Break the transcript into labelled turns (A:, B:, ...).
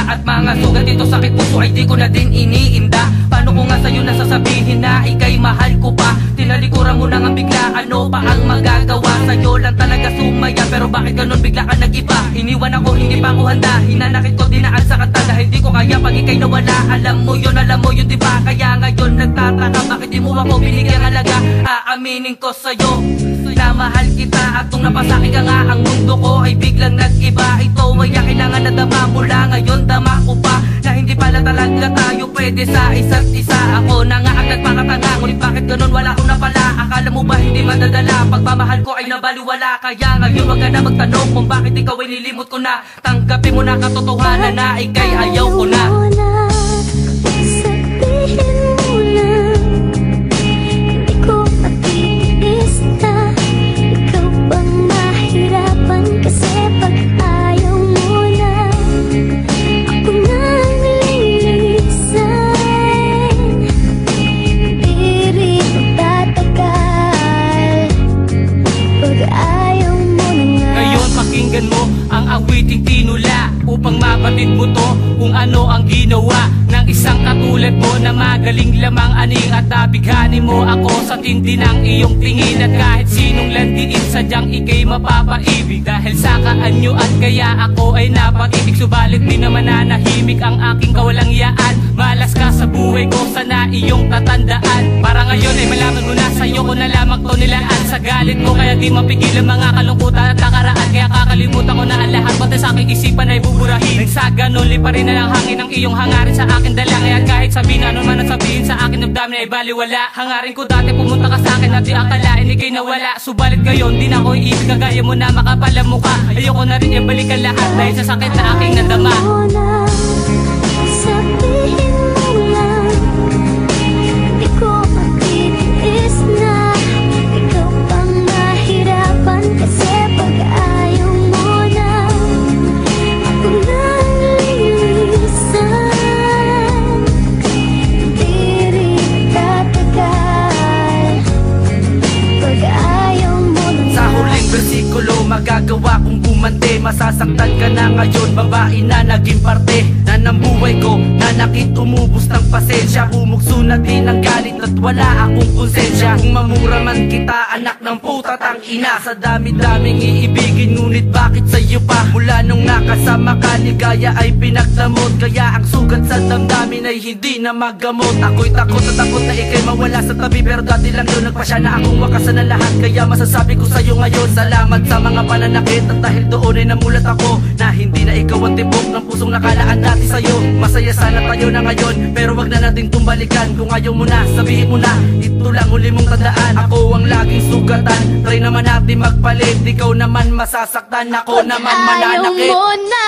A: at mga sugat. Ito sakit puso ay di ko na din iniinda. Paano ko nga sa'yo nasasabihin na ika'y mahal ko pa? Tinalikuran mo na nga bigla, ano pa ang magagawa? Sa'yo lang talaga sumaya, pero bakit ganun bigla ka nag-iba? Iniwan ako, hindi pa ako handa, hinanakit ko dinaan sa kanta. Dahil di ko kaya pag ika'y nawala. Alam mo yun diba? Kaya ngayon nagtataka, bakit di mo ako binigyang halaga? Aaminin ko sa'yo na mahal kita, at nung napasaki ka nga, ang mundo ko ay biglang nag-iba. Ito ay kailangan na dama mula ngayon, dama ko pa na hindi pala talaga tayo pwede sa isa't isa. Ako na nga ang nagpakatanga, ngunit bakit ganun wala ko na pala? Akala mo ba hindi madadala? Pagmamahal ko ay nabaliwala. Kaya ngayon wag ka na magtanong kung bakit ikaw ay nilimot ko na. Tanggapin mo na katotohanan na ika'y ayaw ko na. Pakinggan mo ang awiting tinula upang mabatid mo to kung ano ang ginawa ng isang katulad mo na magaling lamang aning at nabighani mo ako sa tindi ng iyong tingin. At kahit sinong landiin sadyang ika'y mapapaibig dahil sa kaanyo, at kaya ako ay napag-ibig. Subalit di naman nanahimik ang aking kawalangyaan. Malas ka sa buhay ko, sana iyong tatandaan. Para ngayon ay malaman mo na sa'yo ko na lamang to nilaan. Sa galit mo kaya di mapigil ang mga kalungkutan at nakaraan. Kaya kakalimutan ko na ang lahat, pati sa aking isipan ay buburahin. Sa ganun pa rin na lang hangin ang iyong hangarin sa akin dala. Kaya kahit sabihin ano man ang sabihin sa akin, nagdami ay baliwala. Hangarin ko dati pumunta ka sa akin at di akalain ika'y nawala. Subalit ngayon di na ako iibig, kagaya mo na makapal ang mukha. Ayoko na rin ibalikan lahat dahil sa sakit na aking nadama.
B: Sabihin mo lang, di ko matitiis na ikaw pang mahirapan. Kasi pag ayaw mo na, ako nang lilisan. Di rin tatagal pag ayaw mo na.
A: Sa huling bersikulo magagawa kong bumante. Masasaktan ka na ngayon, babae na naging parte na ng buhay ko. Nanakit, umubos ng pasensya, bumugso na din ang galit at wala akong konsensya. Kung mamura man kita, anak ng puta tang ina, sa dami-daming iibigin, ngunit bakit sa'yo pa? Mula nung nakasama ka, ligaya ay pinagdamot. Kaya ang sugat sa damdamin ay hindi na magamot. Ako'y takot na ika'y mawala sa tabi, pero dati lang yun nagpasya na akong wakasan ng lahat. Kaya masasabi ko sa'yo ngayon, salamat sa mga pananakit. At dahil doon ay namulat ako na hindi na ikaw ang tibok ng pusong nakalaan dati sa'yo. Masaya sana tayo na ngayon, pero wag na natin tumbalikan. Kung ayaw mo na, sabihin mo na, ito lang huli mong tandaan. Ako ang laging sugatan, try naman natin magpalit. Ikaw naman masasaktan, ako naman mananakit.
B: Ayaw mo na.